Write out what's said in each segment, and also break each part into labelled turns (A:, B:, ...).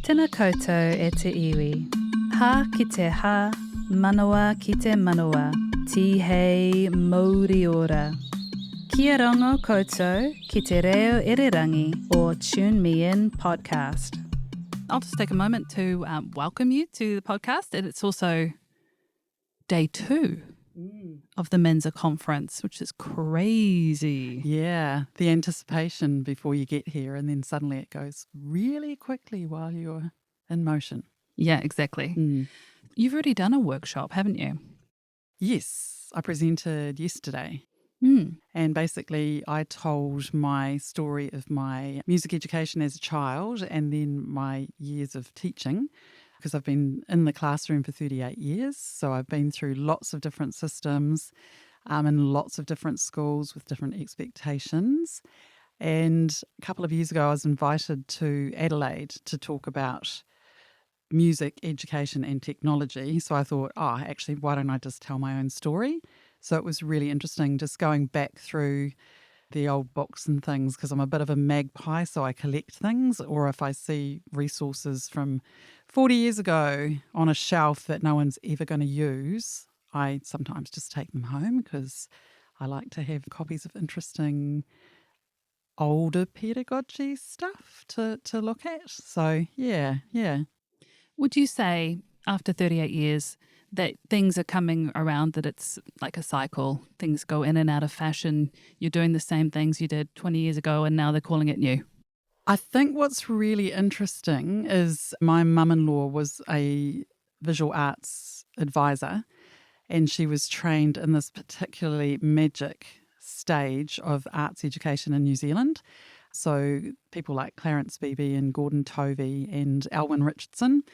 A: Tēnā koutou e te iwi. Ha ki te ha, manawa ki te manawa, tihei mauri ora. Kia rongo koutou ki te reo irirangi or Tune Me In podcast. I'll just take a moment to welcome you to the podcast, and it's also day 2 of the MENZA conference, which is crazy.
B: Yeah, the anticipation before you get here, and then suddenly it goes really quickly while you're in motion.
A: Yeah, exactly. You've already done a workshop, haven't you?
B: Yes, I presented yesterday. And basically I told my story of my music education as a child and then my years of teaching, because I've been in the classroom for 38 years. So I've been through lots of different systems in lots of different schools with different expectations. And a couple of years ago, I was invited to Adelaide to talk about music education and technology. So I thought, actually, why don't I just tell my own story? So it was really interesting just going back through the old books and things, because I'm a bit of a magpie, so I collect things. Or if I see resources from 40 years ago on a shelf that no one's ever going to use, I sometimes just take them home because I like to have copies of interesting older pedagogy stuff to look at. So, yeah.
A: Would you say after 38 years that things are coming around, that it's like a cycle, things go in and out of fashion, you're doing the same things you did 20 years ago and now they're calling it new?
B: I think what's really interesting is my mum-in-law was a visual arts advisor, and she was trained in this particularly magic stage of arts education in New Zealand. So people like Clarence Beebe and Gordon Tovey and Alwyn Richardson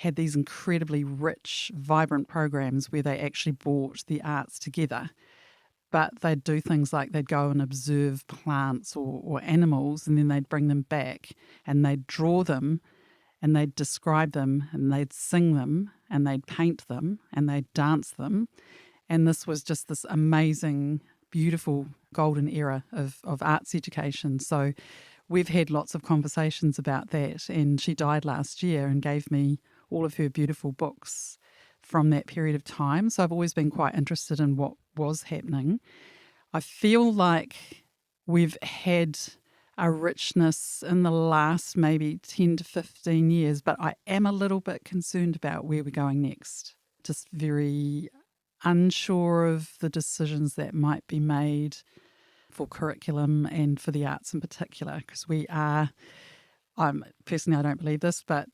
B: had these incredibly rich, vibrant programs where they actually brought the arts together. But they'd do things like they'd go and observe plants or animals, and then they'd bring them back and they'd draw them and they'd describe them and they'd sing them and they'd paint them and they'd dance them. And this was just this amazing, beautiful golden era of arts education. So we've had lots of conversations about that, and she died last year and gave me all of her beautiful books from that period of time. So I've always been quite interested in what was happening. I feel like we've had a richness in the last maybe 10 to 15 years, but I am a little bit concerned about where we're going next. Just very unsure of the decisions that might be made for curriculum and for the arts in particular, because personally, I don't believe this, but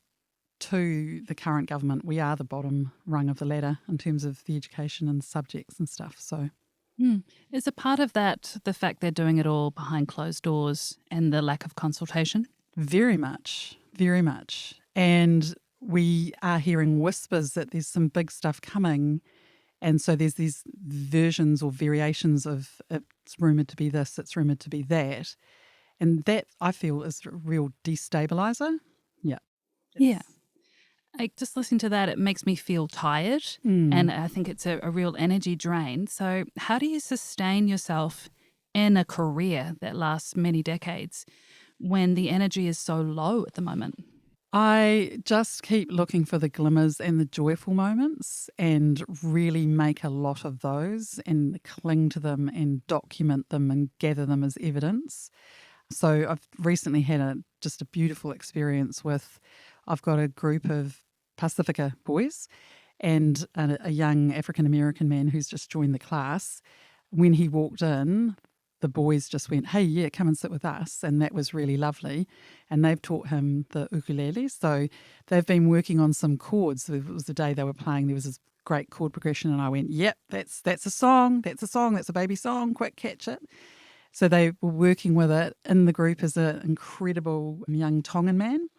B: to the current government, we are the bottom rung of the ladder in terms of the education and subjects and stuff. So,
A: is a part of that the fact they're doing it all behind closed doors and the lack of consultation?
B: very much. And we are hearing whispers that there's some big stuff coming. And so there's these versions or variations of it's rumoured to be this, it's rumoured to be that. And that, I feel, is a real destabiliser.
A: Yeah. Just listening to that, it makes me feel tired, and I think it's a real energy drain. So how do you sustain yourself in a career that lasts many decades when the energy is so low at the moment?
B: I just keep looking for the glimmers and the joyful moments and really make a lot of those and cling to them and document them and gather them as evidence. So I've recently had just a beautiful experience with, I've got a group of Pacifica boys and a young African-American man who's just joined the class. When he walked in, the boys just went, "Hey, yeah, come and sit with us." And that was really lovely. And they've taught him the ukulele. So they've been working on some chords. It was the day they were playing. There was this great chord progression. And I went, "Yep, that's a song. That's a baby song. Quick, catch it." So they were working with it. In the group is an incredible young Tongan man.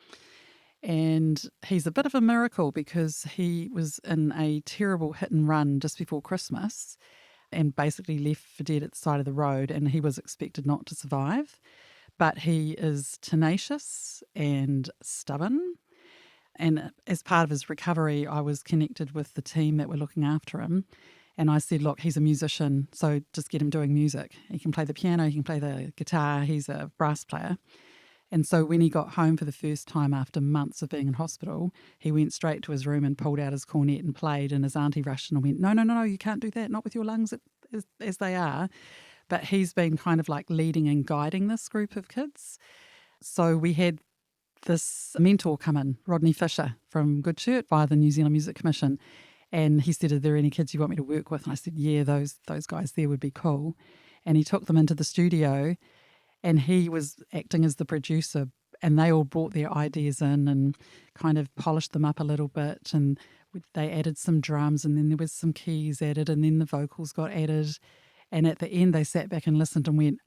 B: And he's a bit of a miracle because he was in a terrible hit and run just before Christmas and basically left for dead at the side of the road, and he was expected not to survive. But he is tenacious and stubborn. And as part of his recovery, I was connected with the team that were looking after him. And I said, look, he's a musician, so just get him doing music. He can play the piano, he can play the guitar, he's a brass player. And so when he got home for the first time after months of being in hospital, he went straight to his room and pulled out his cornet and played, and his auntie rushed in and went, no, you can't do that, not with your lungs as they are. But he's been kind of like leading and guiding this group of kids. So we had this mentor come in, Rodney Fisher from Good Shirt via the New Zealand Music Commission. And he said, are there any kids you want me to work with? And I said, yeah, those guys there would be cool. And he took them into the studio and he was acting as the producer, and they all brought their ideas in and kind of polished them up a little bit. And they added some drums, and then there was some keys added, and then the vocals got added. And at the end, they sat back and listened and went,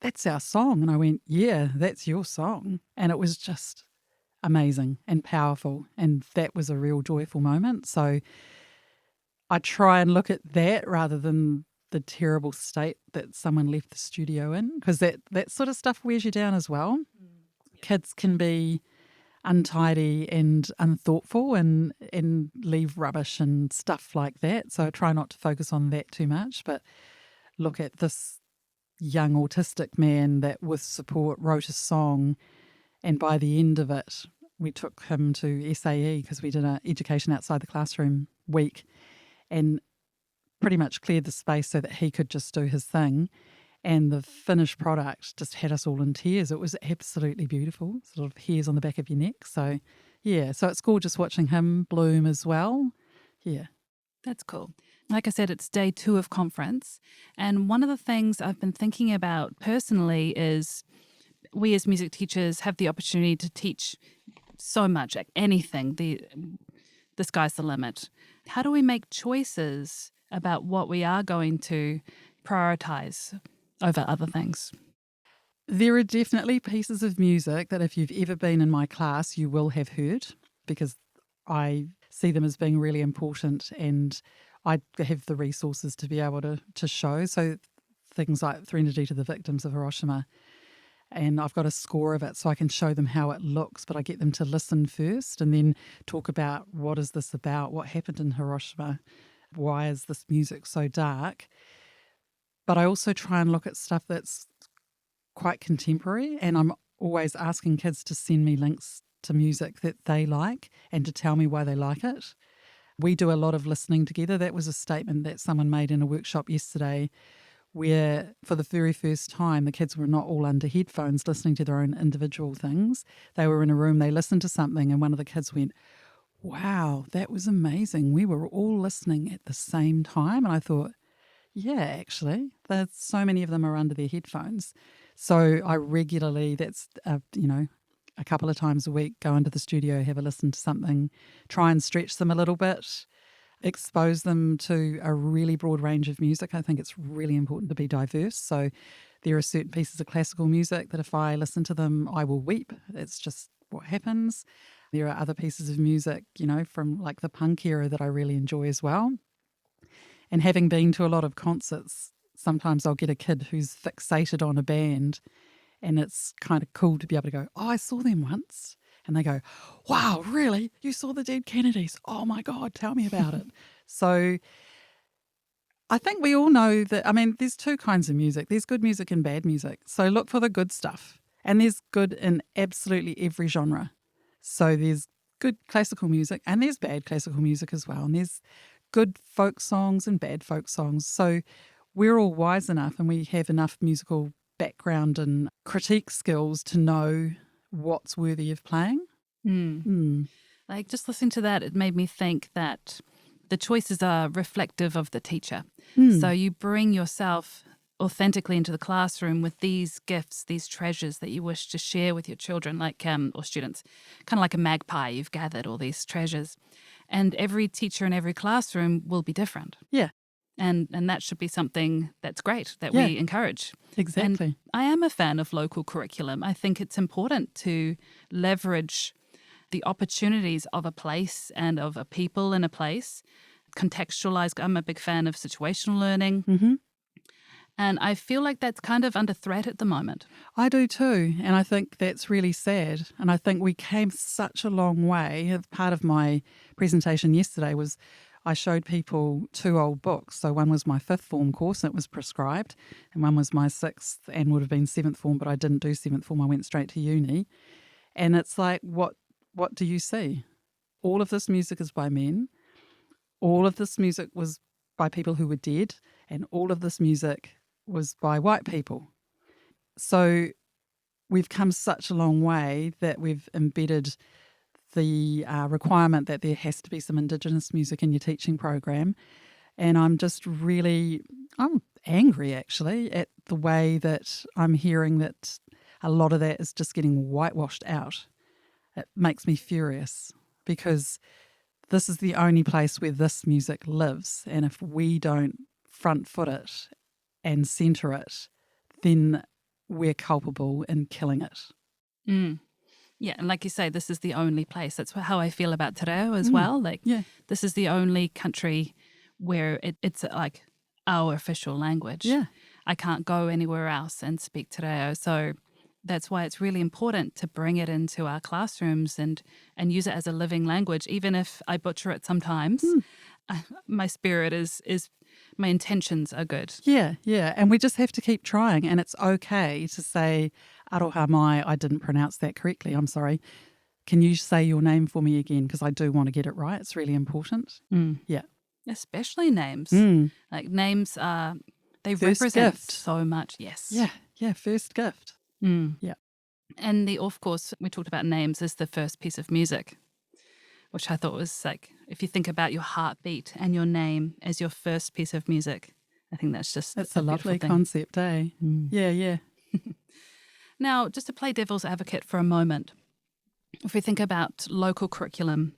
B: that's our song. And I went, yeah, that's your song. And it was just amazing and powerful. And that was a real joyful moment. So I try and look at that rather than the terrible state that someone left the studio in, because that sort of stuff wears you down as well. Kids can be untidy and unthoughtful and leave rubbish and stuff like that. So I try not to focus on that too much, but look at this young autistic man that with support wrote a song, and by the end of it we took him to SAE because we did an education outside the classroom week and pretty much cleared the space so that he could just do his thing. And the finished product just had us all in tears. It was absolutely beautiful, sort of hairs on the back of your neck. So, yeah, so it's gorgeous watching him bloom as well. Yeah.
A: That's cool. Like I said, it's day 2 of conference. And one of the things I've been thinking about personally is we as music teachers have the opportunity to teach so much, like anything. The sky's the limit. How do we make choices about what we are going to prioritize over other things?
B: There are definitely pieces of music that if you've ever been in my class, you will have heard, because I see them as being really important and I have the resources to be able to show. So things like Threnody to the Victims of Hiroshima, and I've got a score of it so I can show them how it looks, but I get them to listen first and then talk about what is this about, what happened in Hiroshima, why is this music so dark. But I also try and look at stuff that's quite contemporary, and I'm always asking kids to send me links to music that they like and to tell me why they like it. We do a lot of listening together. That was a statement that someone made in a workshop yesterday, where for the very first time the kids were not all under headphones listening to their own individual things. They were in a room, they listened to something, and one of the kids went, wow, that was amazing. We were all listening at the same time. And I thought, yeah, actually, there's so many of them are under their headphones. So I regularly, that's, a couple of times a week, go into the studio, have a listen to something, try and stretch them a little bit, expose them to a really broad range of music. I think it's really important to be diverse. So there are certain pieces of classical music that if I listen to them, I will weep. It's just what happens. There are other pieces of music, from like the punk era that I really enjoy as well. And having been to a lot of concerts, sometimes I'll get a kid who's fixated on a band, and it's kind of cool to be able to go, oh, I saw them once. And they go, wow, really? You saw the Dead Kennedys? Oh my God, tell me about it. So I think we all know that, there's 2 kinds of music. There's good music and bad music. So look for the good stuff. And there's good in absolutely every genre. So there's good classical music and there's bad classical music as well. And there's good folk songs and bad folk songs. So we're all wise enough and we have enough musical background and critique skills to know what's worthy of playing.
A: Like just listening to that, it made me think that the choices are reflective of the teacher. So you bring yourself authentically into the classroom with these gifts, these treasures that you wish to share with your children, like or students, kind of like a magpie. You've gathered all these treasures, and every teacher in every classroom will be different.
B: Yeah.
A: And that should be something that's great, that we encourage.
B: Exactly.
A: And I am a fan of local curriculum. I think it's important to leverage the opportunities of a place and of a people in a place. Contextualize. I'm a big fan of situational learning.
B: Mm-hmm.
A: And I feel like that's kind of under threat at the moment.
B: I do too. And I think that's really sad. And I think we came such a long way. Part of my presentation yesterday was I showed people 2 old books. So one was my 5th form course, and it was prescribed, and one was my 6th and would have been 7th form, but I didn't do 7th form. I went straight to uni. And it's like, what do you see? All of this music is by men. All of this music was by people who were dead, and all of this music was by white people. So we've come such a long way that we've embedded the requirement that there has to be some Indigenous music in your teaching program. And I'm angry actually at the way that I'm hearing that a lot of that is just getting whitewashed out. It makes me furious because this is the only place where this music lives. And if we don't front foot it and centre it, then we're culpable in killing it.
A: Mm. Yeah, and like you say, this is the only place. That's how I feel about te reo as well. Like, this is the only country where it's like our official language.
B: Yeah.
A: I can't go anywhere else and speak te reo. So that's why it's really important to bring it into our classrooms and use it as a living language. Even if I butcher it sometimes, my spirit is my intentions are good.
B: Yeah. And we just have to keep trying. And it's okay to say, aroha mai, I didn't pronounce that correctly. I'm sorry. Can you say your name for me again? Because I do want to get it right. It's really important. Yeah.
A: Especially names. Like names are, they
B: first
A: represent
B: gift.
A: So much. Yes.
B: Yeah. First gift. Yeah.
A: And the off course, we talked about names, is the first piece of music, which I thought was like, if you think about your heartbeat and your name as your first piece of music, I think that's
B: a lovely concept, eh? Yeah.
A: Now, just to play devil's advocate for a moment, if we think about local curriculum,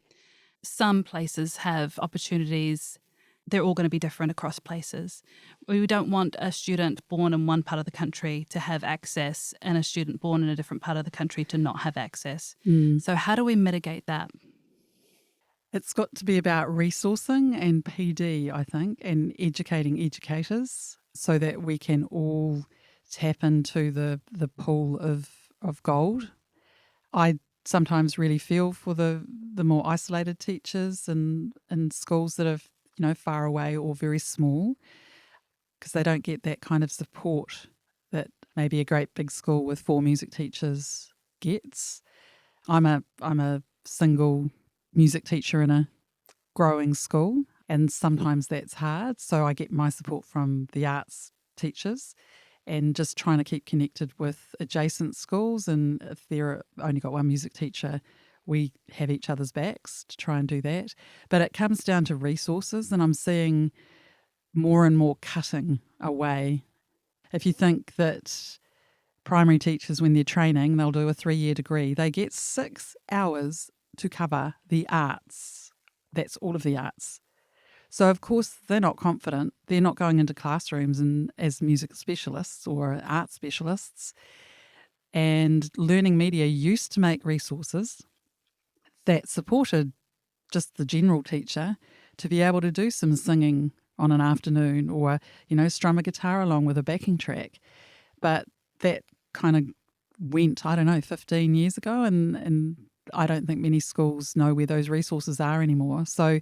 A: some places have opportunities. They're all going to be different across places. We don't want a student born in one part of the country to have access and a student born in a different part of the country to not have access. So how do we mitigate that?
B: It's got to be about resourcing and PD, I think, and educating educators so that we can all tap into the pool of gold. I sometimes really feel for the more isolated teachers and schools that are far away or very small, because they don't get that kind of support that maybe a great big school with 4 music teachers gets. I'm a single music teacher in a growing school, and sometimes that's hard. So I get my support from the arts teachers and just trying to keep connected with adjacent schools. And if they're only got one music teacher, we have each other's backs to try and do that. But it comes down to resources, and I'm seeing more and more cutting away. If you think that primary teachers, when they're training, they'll do a 3-year degree, they get 6 hours to cover the arts. That's all of the arts. So, of course, they're not confident. They're not going into classrooms and as music specialists or art specialists. And learning media used to make resources that supported just the general teacher to be able to do some singing on an afternoon or, strum a guitar along with a backing track. But that kind of went, 15 years ago, and I don't think many schools know where those resources are anymore. So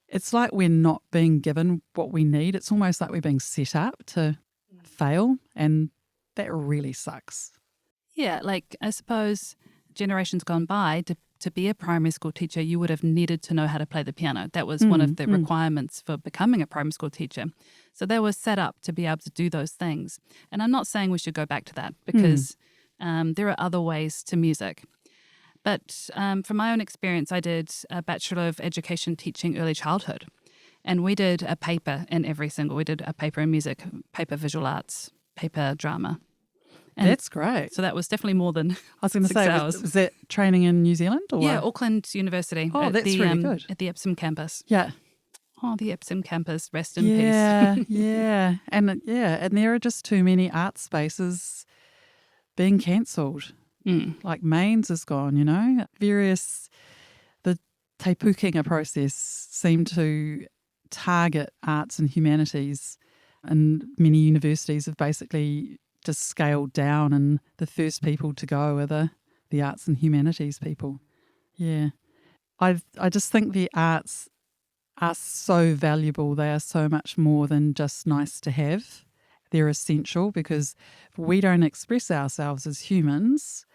B: it's like we're not being given what we need. It's almost like we're being set up to fail, and that really sucks.
A: Yeah, like I suppose generations gone by, to be a primary school teacher, you would have needed to know how to play the piano. That was one of the requirements for becoming a primary school teacher. So they were set up to be able to do those things. And I'm not saying we should go back to that because there are other ways to music. But from my own experience, I did a Bachelor of Education teaching early childhood. And we did a paper we did a paper in music, paper visual arts, paper drama. And
B: that's great.
A: So that was definitely more than
B: I was going to say,
A: hours.
B: Was that training in New Zealand? Or?
A: Yeah, Auckland University.
B: Oh, that's really good.
A: At the Epsom campus.
B: Yeah.
A: Oh, the Epsom campus, rest in peace.
B: Yeah. And there are just too many art spaces being cancelled. Like Mainz is gone, the te pukenga process seemed to target arts and humanities, and many universities have basically just scaled down, and the first people to go are the arts and humanities people. Yeah. I just think the arts are so valuable. They are so much more than just nice to have. They're essential because if we don't express ourselves as humans,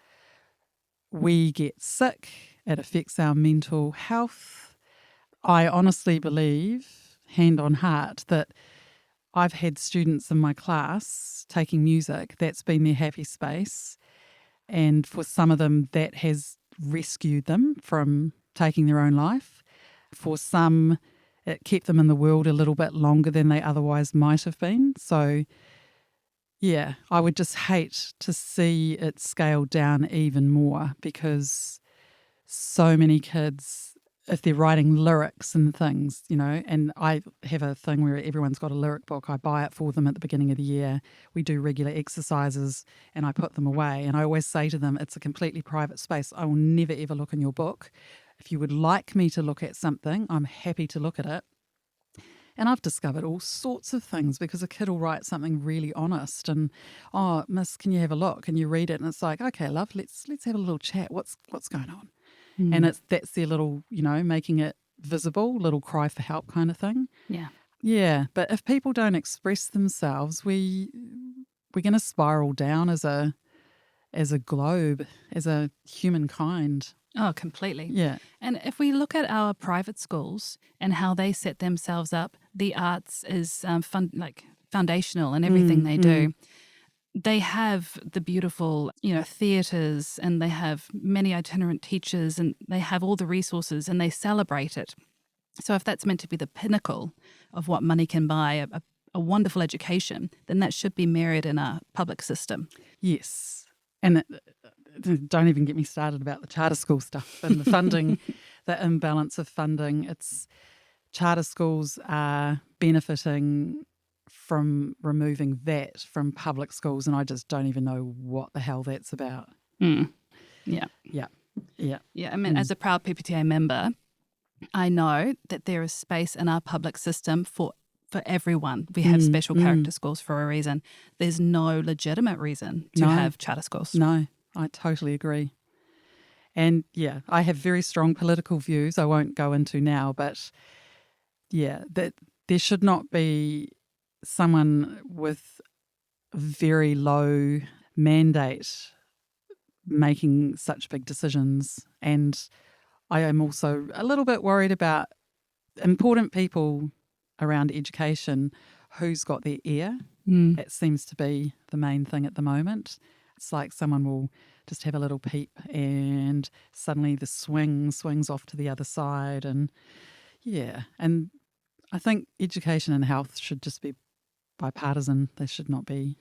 B: we get sick. It affects our mental health. I honestly believe, hand on heart, that I've had students in my class taking music, that's been their happy space. And for some of them, that has rescued them from taking their own life. For some, it kept them in the world a little bit longer than they otherwise might have been. So, yeah, I would just hate to see it scaled down even more because so many kids, if they're writing lyrics and things, and I have a thing where everyone's got a lyric book. I buy it for them at the beginning of the year. We do regular exercises and I put them away. And I always say to them, it's a completely private space. I will never, ever look in your book. If you would like me to look at something, I'm happy to look at it. And I've discovered all sorts of things because a kid will write something really honest and, oh, miss, can you have a look? And you read it and it's like, okay, love, let's have a little chat. What's going on? And that's their little, making it visible, little cry for help kind of thing.
A: Yeah.
B: Yeah. But if people don't express themselves, we're going to spiral down as a globe, as a humankind.
A: Oh, completely.
B: Yeah.
A: And if we look at our private schools and how they set themselves up, the arts is foundational in everything they do. They have the beautiful, theatres, and they have many itinerant teachers, and they have all the resources, and they celebrate it. So if that's meant to be the pinnacle of what money can buy, a wonderful education, then that should be mirrored in our public system.
B: Yes. And don't even get me started about the charter school stuff and the funding, the imbalance of funding. Charter schools are benefiting from removing that from public schools, and I just don't even know what the hell that's about.
A: Yeah.
B: Yeah.
A: I mean, as a proud PPTA member, I know that there is space in our public system for everyone. We have special character schools for a reason. There's no legitimate reason to have charter schools.
B: No, I totally agree. And yeah, I have very strong political views I won't go into now, but yeah, that there should not be someone with very low mandate making such big decisions. And I am also a little bit worried about important people around education, who's got their ear. It seems to be the main thing at the moment. It's like someone will just have a little peep and suddenly the swings off to the other side. And yeah, and I think education and health should just be bipartisan. They should not be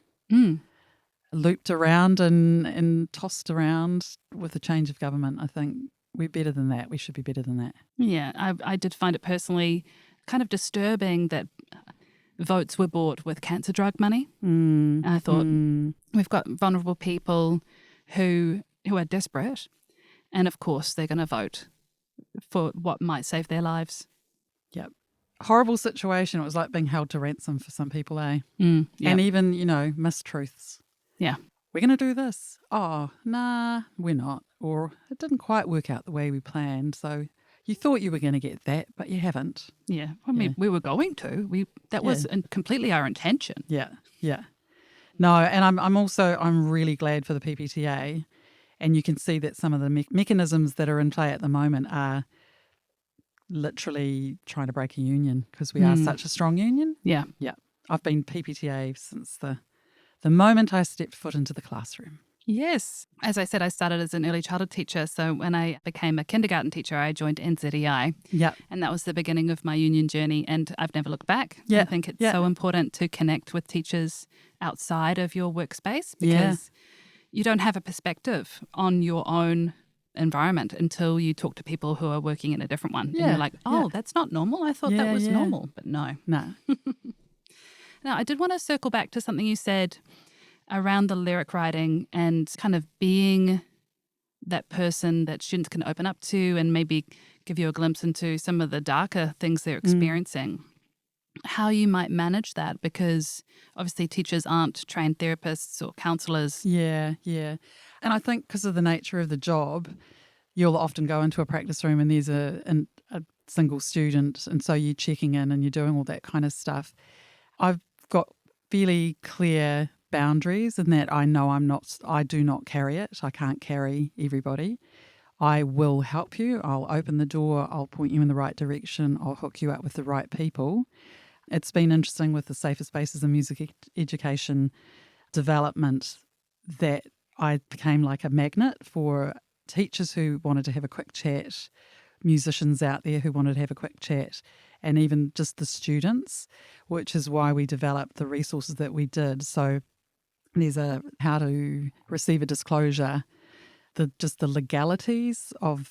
B: looped around and tossed around with a change of government. I think we're better than that. We should be better than that.
A: Yeah, I did find it personally kind of disturbing that votes were bought with cancer drug money. I thought we've got vulnerable people who are desperate, and of course they're going to vote for what might save their lives.
B: Yep. Horrible situation. It was like being held to ransom for some people, eh?
A: Yep.
B: And even, mistruths.
A: Yeah.
B: We're going to do this. Oh, nah, we're not. Or it didn't quite work out the way we planned. So you thought you were going to get that, but you haven't.
A: Yeah. I mean, we were going to. That was completely our intention.
B: Yeah. No, and I'm really glad for the PPTA. And you can see that some of the mechanisms that are in play at the moment are literally trying to break a union because we are such a strong union.
A: Yeah.
B: Yeah. I've been PPTA since the moment I stepped foot into the classroom.
A: Yes. As I said, I started as an early childhood teacher. So when I became a kindergarten teacher, I joined NZEI.
B: Yeah.
A: And that was the beginning of my union journey. And I've never looked back.
B: Yeah.
A: I think it's so important to connect with teachers outside of your workspace because you don't have a perspective on your own environment until you talk to people who are working in a different one.
B: Yeah.
A: And you're like, that's not normal. I thought that was normal. But no.
B: No.
A: Now, I did want to circle back to something you said around the lyric writing and kind of being that person that students can open up to and maybe give you a glimpse into some of the darker things they're experiencing. How you might manage that, because obviously teachers aren't trained therapists or counsellors.
B: Yeah. And I think because of the nature of the job, you'll often go into a practice room and there's a single student, and so you're checking in and you're doing all that kind of stuff. I've got fairly clear boundaries in that I know I do not carry it. I can't carry everybody. I will help you. I'll open the door. I'll point you in the right direction. I'll hook you up with the right people. It's been interesting with the Safer Spaces and Music Education development that I became like a magnet for teachers who wanted to have a quick chat, musicians out there who wanted to have a quick chat, and even just the students, which is why we developed the resources that we did. So there's a how to receive a disclosure, just the legalities of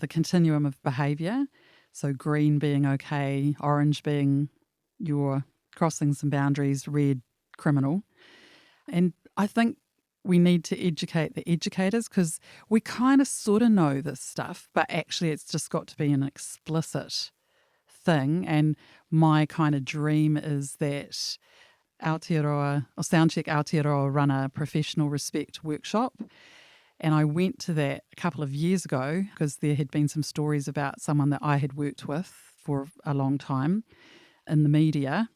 B: the continuum of behaviour. So green being okay, orange being you're crossing some boundaries, red criminal. And I think we need to educate the educators because we kind of sort of know this stuff, but actually it's just got to be an explicit thing. And my kind of dream is that Aotearoa, or Soundcheck Aotearoa, run a professional respect workshop. And I went to that a couple of years ago because there had been some stories about someone that I had worked with for a long time in the media.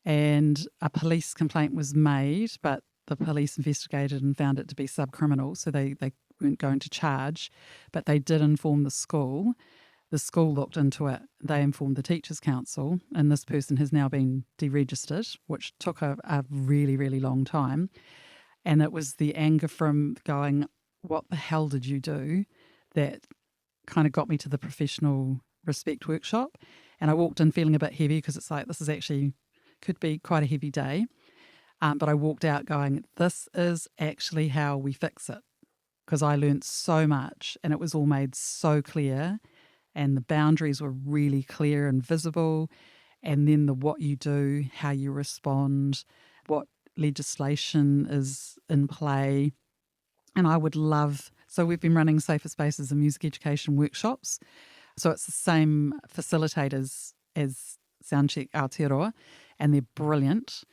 B: And a police complaint was made, but the police investigated and found it to be subcriminal, so they weren't going to charge. But they did inform the school. The school looked into it. They informed the Teachers' Council, and this person has now been deregistered, which took a really, really long time. And it was the anger from going, what the hell did you do, that kind of got me to the professional respect workshop. And I walked in feeling a bit heavy because it's like, this is actually could be quite a heavy day. But I walked out going, this is actually how we fix it, because I learned so much and it was all made so clear and the boundaries were really clear and visible. And then the what you do, how you respond, what legislation is in play. And I would love, so we've been running Safer Spaces and Music Education workshops. So it's the same facilitators as Soundcheck Aotearoa, and they're brilliant.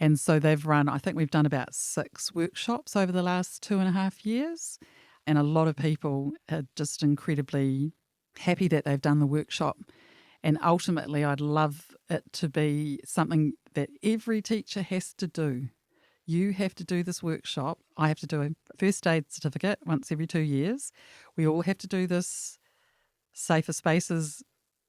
B: And so they've run, I think we've done about 6 workshops over the last 2.5 years. And a lot of people are just incredibly happy that they've done the workshop. And ultimately, I'd love it to be something that every teacher has to do. You have to do this workshop. I have to do a first aid certificate once every 2 years. We all have to do this Safer Spaces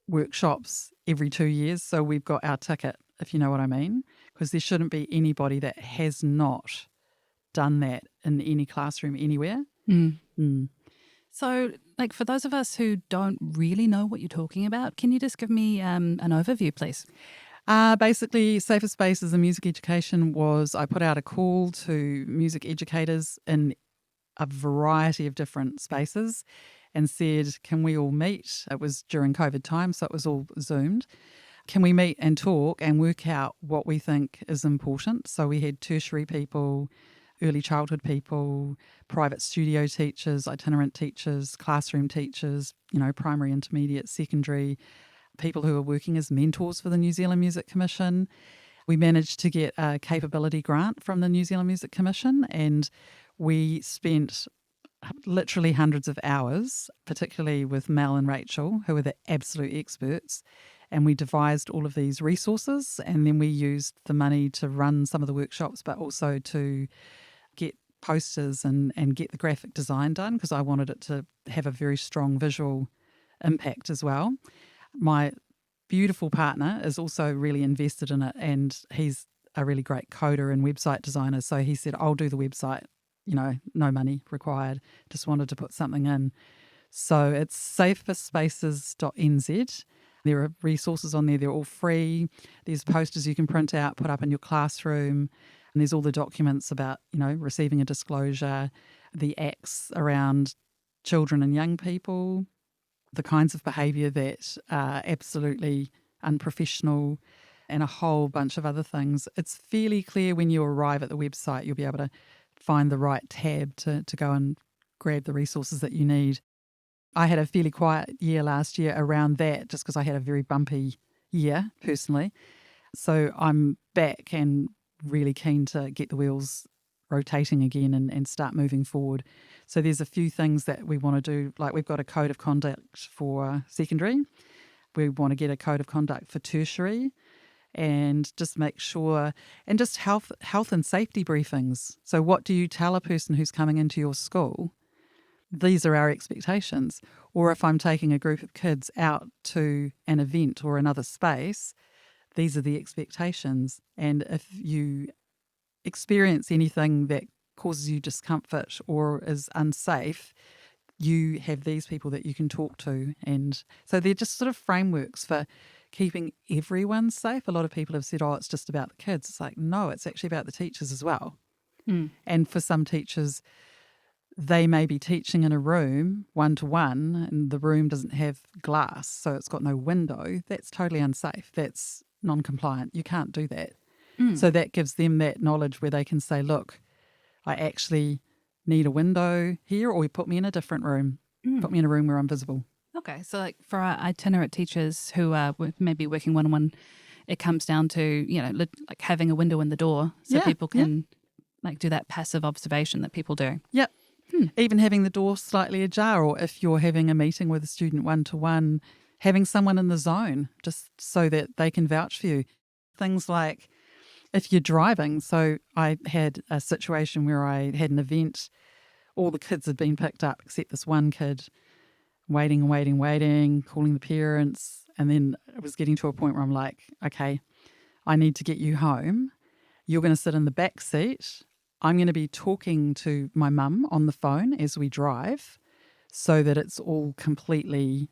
B: workshops every 2 years. So we've got our ticket, if you know what I mean, because there shouldn't be anybody that has not done that in any classroom anywhere.
A: So, like, for those of us who don't really know what you're talking about, can you just give me an overview, please?
B: Basically, Safer Spaces and Music Education was, I put out a call to music educators in a variety of different spaces and said, can we all meet? It was during COVID time, so it was all Zoomed. Can we meet and talk and work out what we think is important? So we had tertiary people, early childhood people, private studio teachers, itinerant teachers, classroom teachers, primary, intermediate, secondary, people who are working as mentors for the New Zealand Music Commission. We managed to get a capability grant from the New Zealand Music Commission, and we spent literally hundreds of hours, particularly with Mel and Rachel, who are the absolute experts, and we devised all of these resources, and then we used the money to run some of the workshops, but also to get posters and get the graphic design done, because I wanted it to have a very strong visual impact as well. My beautiful partner is also really invested in it, and he's a really great coder and website designer. So he said, I'll do the website, no money required, just wanted to put something in. So it's saferspaces.nz. There are resources on there. They're all free. There's posters you can print out, put up in your classroom. And there's all the documents about, receiving a disclosure, the acts around children and young people, the kinds of behaviour that are absolutely unprofessional, and a whole bunch of other things. It's fairly clear when you arrive at the website, you'll be able to find the right tab to go and grab the resources that you need. I had a fairly quiet year last year around that, just because I had a very bumpy year personally. So I'm back and really keen to get the wheels rotating again and start moving forward. So there's a few things that we want to do. Like we've got a code of conduct for secondary. We want to get a code of conduct for tertiary, and just make sure, and just health and safety briefings. So what do you tell a person who's coming into your school? These are our expectations. Or if I'm taking a group of kids out to an event or another space, these are the expectations. And if you experience anything that causes you discomfort or is unsafe, you have these people that you can talk to. And so they're just sort of frameworks for keeping everyone safe. A lot of people have said, oh, it's just about the kids. It's like, no, it's actually about the teachers as well. And for some teachers, they may be teaching in a room one-to-one and the room doesn't have glass, so it's got no window. That's totally unsafe. That's non-compliant. You can't do that. So that gives them that knowledge where they can say, look, I actually need a window here, or you put me in a different room. Put me in a room where I'm visible.
A: Okay, so like for our itinerant teachers who are maybe working one-on-one, it comes down to, like having a window in the door so people can like do that passive observation that people do.
B: Yep. Even having the door slightly ajar, or if you're having a meeting with a student one-to-one, having someone in the zone just so that they can vouch for you. Things like if you're driving. So I had a situation where I had an event. All the kids had been picked up except this one kid, waiting, calling the parents. And then it was getting to a point where I'm like, okay, I need to get you home. You're going to sit in the back seat. I'm going to be talking to my mum on the phone as we drive so that it's all completely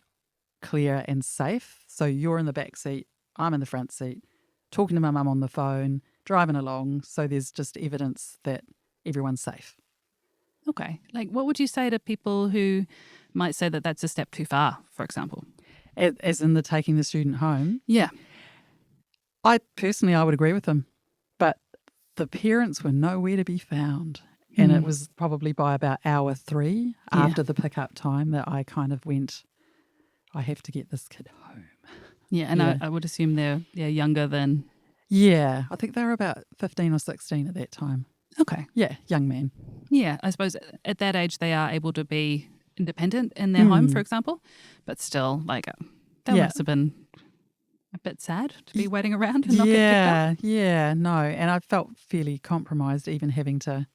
B: clear and safe. So you're in the back seat, I'm in the front seat, talking to my mum on the phone, driving along. So there's just evidence that everyone's safe.
A: Okay. Like what would you say to people who might say that that's a step too far, for example?
B: As in the taking the student home?
A: Yeah.
B: I would agree with them. But the parents were nowhere to be found. And it was probably by about hour 3 after the pickup time that I kind of went, I have to get this kid home.
A: Yeah, and I would assume they're younger than...
B: Yeah, I think they were about 15 or 16 at that time.
A: Okay.
B: Yeah, young man.
A: Yeah, I suppose at that age they are able to be independent in their home, for example. But still, like, that must have been a bit sad to be waiting around and not get picked up.
B: Yeah, no. And I felt fairly compromised even having to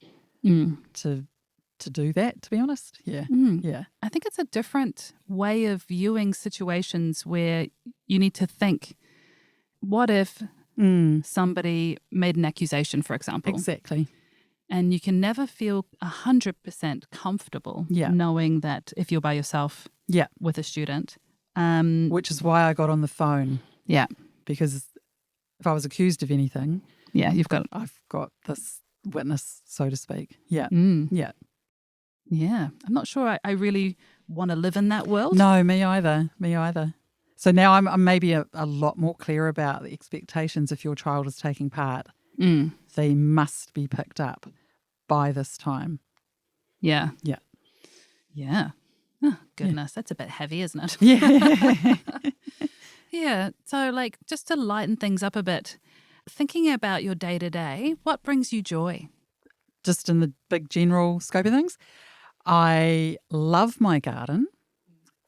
B: do that, to be honest. Yeah. Yeah.
A: I think it's a different way of viewing situations where you need to think, what if somebody made an accusation, for example?
B: Exactly.
A: And you can never feel 100% comfortable knowing that if you're by yourself with a student.
B: Which is why I got on the phone.
A: Yeah.
B: Because if I was accused of anything, I've got this witness, so to speak. Yeah. Yeah.
A: Yeah. I'm not sure I really want to live in that world.
B: No, me either. So now I'm maybe a lot more clear about the expectations if your child is taking part. They must be picked up by this time.
A: Yeah.
B: Yeah.
A: Yeah. Oh, goodness. That's a bit heavy, isn't it?
B: Yeah.
A: Yeah. So, like, just to lighten things up a bit, thinking about your day-to-day, what brings you joy?
B: Just in the big general scope of things, I love my garden.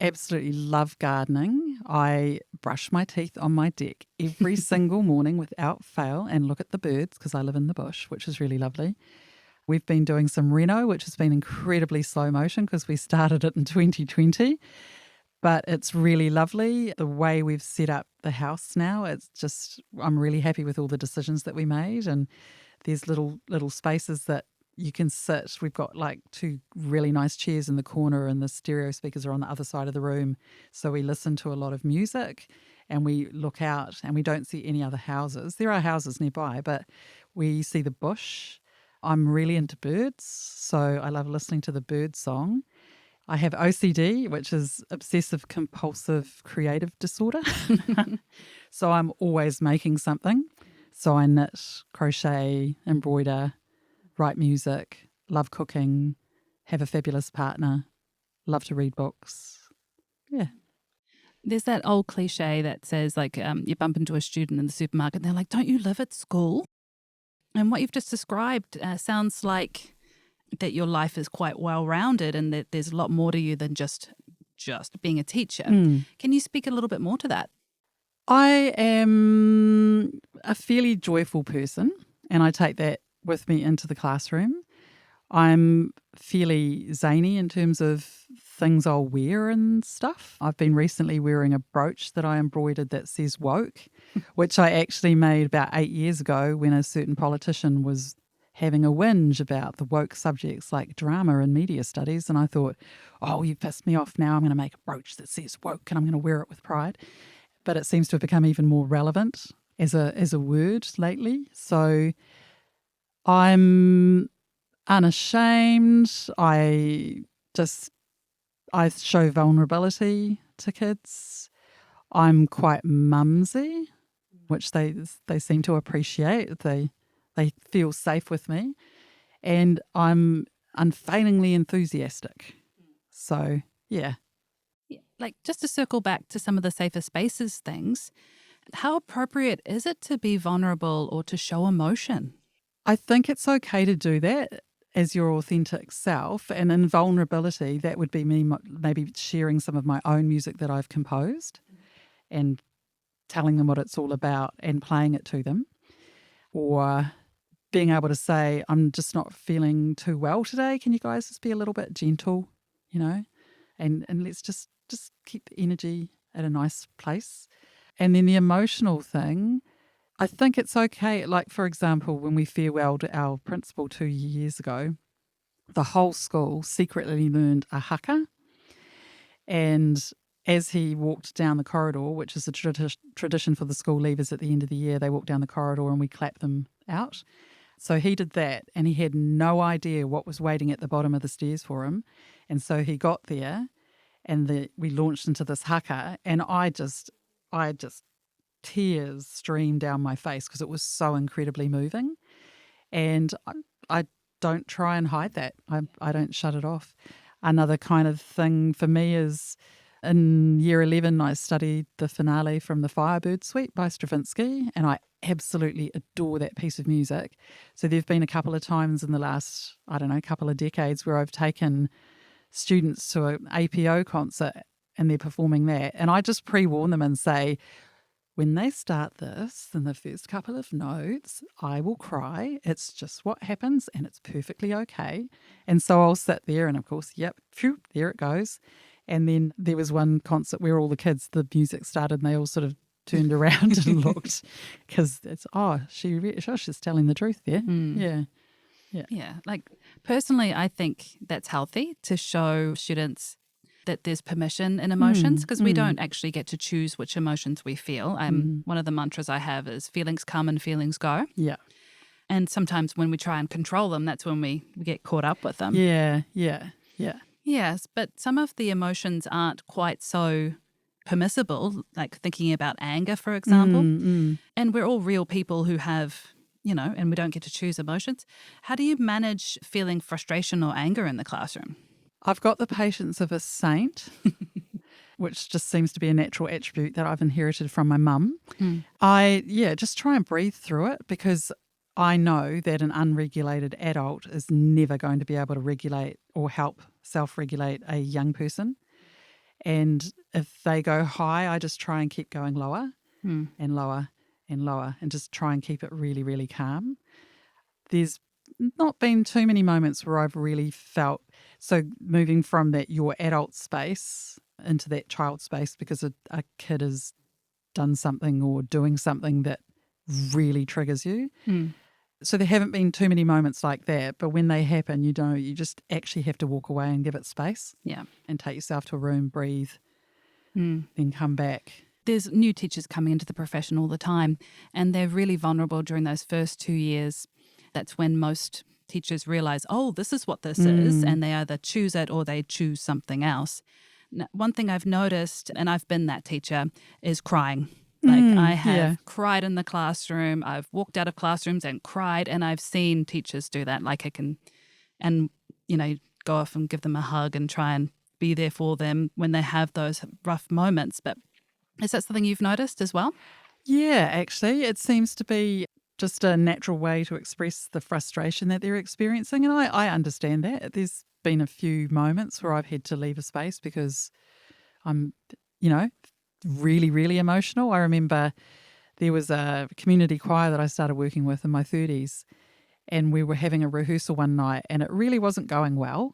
B: Absolutely love gardening. I brush my teeth on my deck every single morning without fail and look at the birds because I live in the bush, which is really lovely. We've been doing some reno, which has been incredibly slow motion because we started it in 2020. But it's really lovely the way we've set up the house now. It's just, I'm really happy with all the decisions that we made. And there's little spaces that you can sit. We've got like 2 really nice chairs in the corner and the stereo speakers are on the other side of the room. So we listen to a lot of music and we look out and we don't see any other houses. There are houses nearby, but we see the bush. I'm really into birds, so I love listening to the bird song. I have OCD, which is obsessive compulsive creative disorder. So I'm always making something. So I knit, crochet, embroider, write music, love cooking, have a fabulous partner, love to read books. Yeah.
A: There's that old cliche that says, like, you bump into a student in the supermarket and they're like, don't you live at school? And what you've just described sounds like that your life is quite well-rounded and that there's a lot more to you than just being a teacher. Can you speak a little bit more to that?
B: I am a fairly joyful person, and I take that with me into the classroom. I'm fairly zany in terms of things I'll wear and stuff. I've been recently wearing a brooch that I embroidered that says woke, which I actually made about 8 years ago when a certain politician was having a whinge about the woke subjects like drama and media studies. And I thought, oh, you pissed me off now. I'm going to make a brooch that says woke and I'm going to wear it with pride. But it seems to have become even more relevant as a word lately. So I'm unashamed. I show vulnerability to kids. I'm quite mumsy, which they seem to appreciate. They feel safe with me, and I'm unfailingly enthusiastic. So yeah.
A: Like, just to circle back to some of the safer spaces things, how appropriate is it to be vulnerable or to show emotion?
B: I think it's okay to do that as your authentic self. And in vulnerability, that would be me maybe sharing some of my own music that I've composed and telling them what it's all about and playing it to them. Or being able to say, I'm just not feeling too well today. Can you guys just be a little bit gentle, and let's just keep the energy at a nice place. And then the emotional thing, I think it's okay. Like, for example, when we farewelled our principal 2 years ago, the whole school secretly learned a haka. And as he walked down the corridor, which is a tradition for the school leavers at the end of the year, they walk down the corridor and we clap them out. So he did that, and he had no idea what was waiting at the bottom of the stairs for him. And so he got there, and we launched into this haka, and I just tears streamed down my face because it was so incredibly moving. And I don't try and hide that. I don't shut it off. Another kind of thing for me is in year 11, I studied the finale from the Firebird Suite by Stravinsky, and I absolutely adore that piece of music. So there have been a couple of times in the last, couple of decades where I've taken students to an APO concert and they're performing that. And I just pre-warn them and say, when they start this in the first couple of notes, I will cry. It's just what happens and it's perfectly okay. And so I'll sit there and, of course, yep, phew, there it goes. And then there was one concert where all the kids, the music started and they all sort of turned around and looked because it's, she's telling the truth there. Yeah.
A: Like, personally, I think that's healthy to show students that there's permission in emotions because we don't actually get to choose which emotions we feel. One of the mantras I have is feelings come and feelings go.
B: Yeah.
A: And sometimes when we try and control them, that's when we get caught up with them.
B: Yeah.
A: Yes, but some of the emotions aren't quite so permissible, like thinking about anger, for example. And we're all real people who have, and we don't get to choose emotions. How do you manage feeling frustration or anger in the classroom?
B: I've got the patience of a saint, which just seems to be a natural attribute that I've inherited from my mum. I just try and breathe through it because I know that an unregulated adult is never going to be able to regulate or help self-regulate a young person. And if they go high, I just try and keep going lower and lower and lower and just try and keep it really, really calm. There's not been too many moments where I've really felt, so moving from that your adult space into that child space because a kid has done something or doing something that really triggers you. So there haven't been too many moments like that, but when they happen, you just actually have to walk away and give it space.
A: Yeah.
B: And take yourself to a room, breathe, then come back.
A: There's new teachers coming into the profession all the time, and they're really vulnerable during those first 2 years. That's when most teachers realize, oh, this is what this is, and they either choose it or they choose something else. Now, one thing I've noticed, and I've been that teacher, is crying. Like I have cried in the classroom. I've walked out of classrooms and cried, and I've seen teachers do that. Like I can, and go off and give them a hug and try and be there for them when they have those rough moments. But is that something you've noticed as well?
B: Yeah, actually, it seems to be just a natural way to express the frustration that they're experiencing. And I understand that. There's been a few moments where I've had to leave a space because I'm, really, really emotional. I remember there was a community choir that I started working with in my 30s, and we were having a rehearsal one night and it really wasn't going well.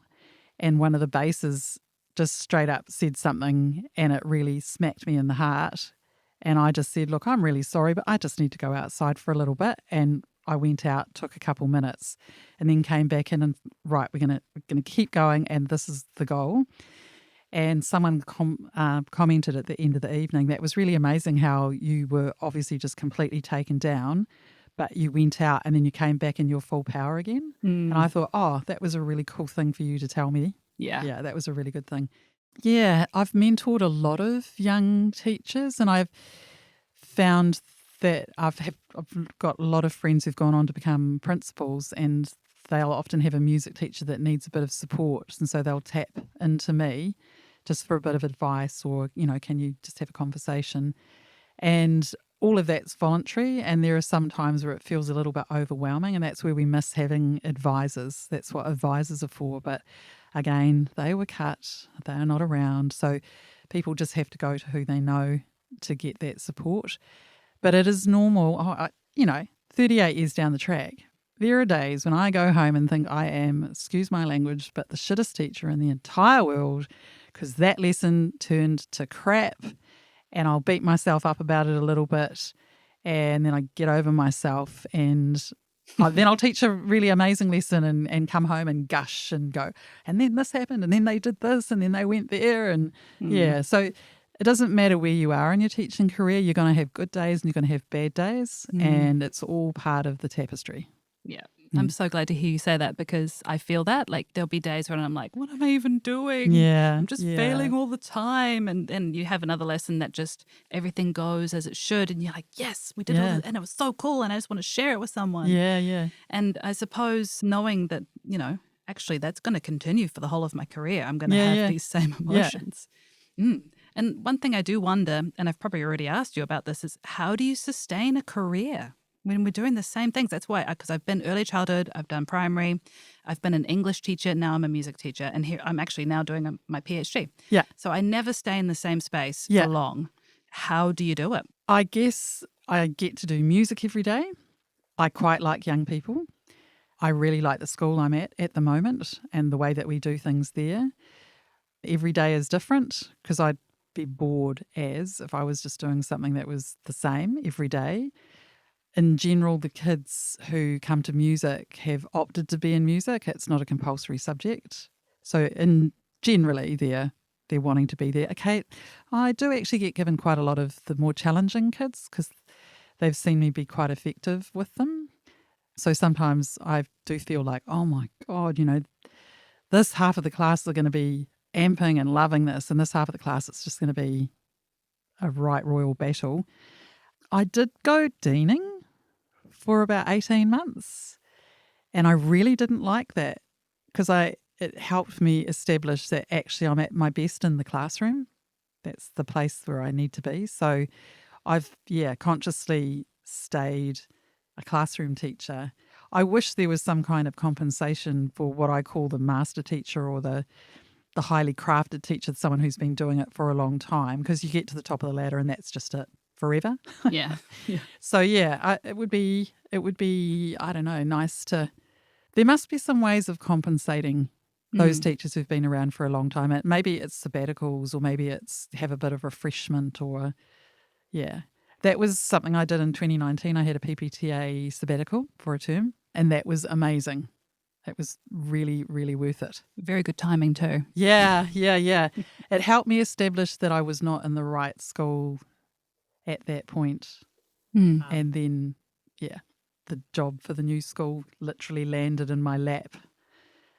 B: And one of the basses just straight up said something and it really smacked me in the heart. And I just said, look, I'm really sorry, but I just need to go outside for a little bit. And I went out, took a couple minutes, and then came back in and, right, we're gonna keep going, and this is the goal. And someone commented at the end of the evening, that was really amazing how you were obviously just completely taken down, but you went out and then you came back in your full power again. And I thought, oh, that was a really cool thing for you to tell me.
A: Yeah.
B: Yeah, that was a really good thing. Yeah, I've mentored a lot of young teachers, and I've found that I've got a lot of friends who've gone on to become principals, and they'll often have a music teacher that needs a bit of support, and so they'll tap into me just for a bit of advice, or, can you just have a conversation? And all of that's voluntary, and there are some times where it feels a little bit overwhelming, and that's where we miss having advisors. That's what advisors are for. But again, they were cut, they are not around, so people just have to go to who they know to get that support. But it is normal, 38 years down the track, there are days when I go home and think I am, excuse my language, but the shittest teacher in the entire world, because that lesson turned to crap. And I'll beat myself up about it a little bit, and then I get over myself, and then I'll teach a really amazing lesson and come home and gush and go, and then this happened, and then they did this, and then they went there, and so it doesn't matter where you are in your teaching career. You're going to have good days and you're going to have bad days, and it's all part of the tapestry.
A: Yeah. I'm so glad to hear you say that, because I feel that. Like, there'll be days when I'm like, what am I even doing?
B: Yeah.
A: I'm just failing all the time. And then you have another lesson that just everything goes as it should. And you're like, yes, we did all this, and it was so cool. And I just want to share it with someone.
B: Yeah, yeah.
A: And I suppose knowing that, actually that's going to continue for the whole of my career. I'm going to have these same emotions. Yeah. And one thing I do wonder, and I've probably already asked you about this, is how do you sustain a career when we're doing the same things? That's why, because I've been early childhood, I've done primary, I've been an English teacher, now I'm a music teacher, and here I'm actually now doing my PhD. Yeah. So I never stay in the same space for long. How do you do it?
B: I guess I get to do music every day. I quite like young people. I really like the school I'm at the moment, and the way that we do things there. Every day is different, because I'd be bored if I was just doing something that was the same every day. In general, the kids who come to music have opted to be in music. It's not a compulsory subject. So generally they're wanting to be there. Okay, I do actually get given quite a lot of the more challenging kids, because they've seen me be quite effective with them. So sometimes I do feel like, oh my God, this half of the class are going to be amping and loving this, and this half of the class it's just going to be a right royal battle. I did go deaning for about 18 months, and I really didn't like that, because it helped me establish that actually I'm at my best in the classroom. That's the place where I need to be. So I've consciously stayed a classroom teacher. I wish there was some kind of compensation for what I call the master teacher, or the highly crafted teacher, someone who's been doing it for a long time, because you get to the top of the ladder and that's just it forever.
A: Yeah.
B: So it would be I don't know, nice to. There must be some ways of compensating those teachers who've been around for a long time. Maybe it's sabbaticals, or maybe it's have a bit of refreshment, or that was something I did in 2019. I had a PPTA sabbatical for a term, and that was amazing. It was really, really worth it.
A: Very good timing too.
B: Yeah. It helped me establish that I was not in the right school at that point. And then, the job for the new school literally landed in my lap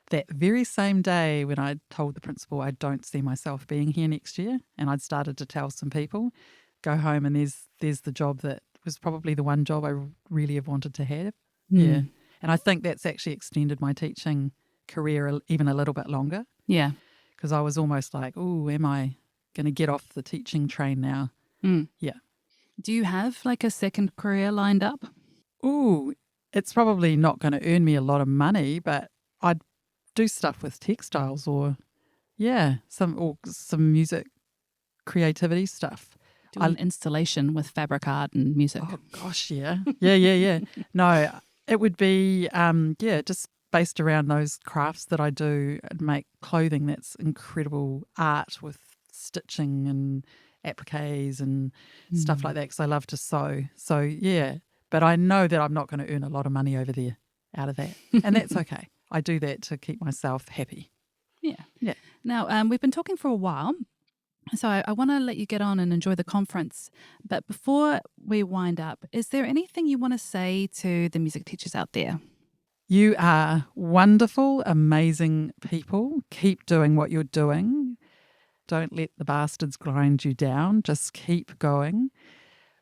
B: that very same day when I told the principal I don't see myself being here next year, and I'd started to tell some people, go home and there's the job that was probably the one job I really have wanted to have. Yeah. And I think that's actually extended my teaching career even a little bit longer.
A: Yeah.
B: Because I was almost like, oh, am I going to get off the teaching train now? Yeah.
A: Do you have like a second career lined up?
B: Ooh, it's probably not going to earn me a lot of money, but I'd do stuff with textiles or some music creativity stuff.
A: Do an installation with fabric art and music.
B: Oh gosh, yeah. Yeah. No, it would be just based around those crafts that I do. I'd make clothing that's incredible art with stitching and appliques and stuff like that, because I love to sew. So yeah, but I know that I'm not going to earn a lot of money over there out of that, and that's okay. I do that to keep myself happy. Yeah.
A: Now, we've been talking for a while, so I want to let you get on and enjoy the conference. But before we wind up, is there anything you want to say to the music teachers out there?
B: You are wonderful, amazing people. Keep doing what you're doing. Don't let the bastards grind you down. Just keep going.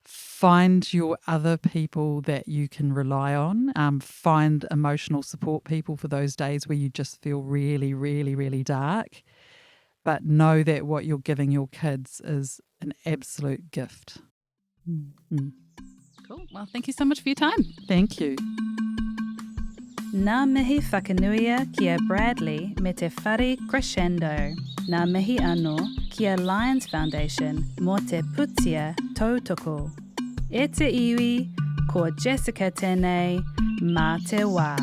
B: Find your other people that you can rely on. Find emotional support people for those days where you just feel really, really, really dark. But know that what you're giving your kids is an absolute gift.
A: Cool. Well, thank you so much for your time.
B: Thank you.
A: Nā mihi whakanuia kia Bradley me te whare crescendo. Nā mihi anō kia Lions Foundation mō te putia tautoko. E te iwi, ko Jessica tēnei, mā te wā.